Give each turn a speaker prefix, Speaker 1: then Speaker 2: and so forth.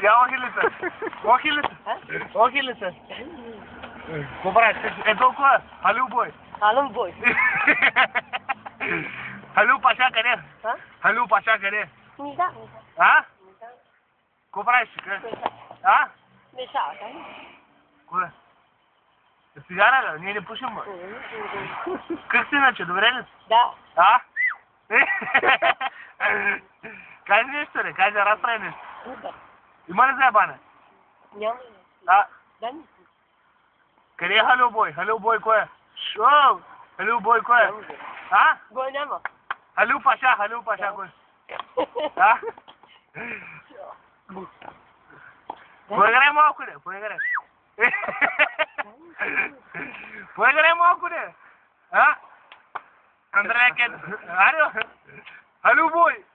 Speaker 1: या wakilisa Cobra, então qual? Halil boy.
Speaker 2: Halil boy.
Speaker 1: Halil pasha करे.
Speaker 2: हाँ?
Speaker 1: Halil pasha करे.
Speaker 2: Nisa.
Speaker 1: हाँ? Cobra हाँ?
Speaker 2: Nisa आता है.
Speaker 1: Qual? Sigara, nem puxa mano. Как ты начал, добре?
Speaker 2: Да.
Speaker 1: А? Кажи нещо, не, кажи, разправи нещо. Има ли заебана?
Speaker 2: Няма.
Speaker 1: А?
Speaker 2: Да не.
Speaker 1: Къде е Халил бой? Халил бой кой е? Шо? Халил бой кой е? А?
Speaker 2: Го няма.
Speaker 1: Халил Паша кой е? А? Поиграй малко, не? Поиграй. Поиграй малко, не? А? Андрея Кет. Алло? Халил бой!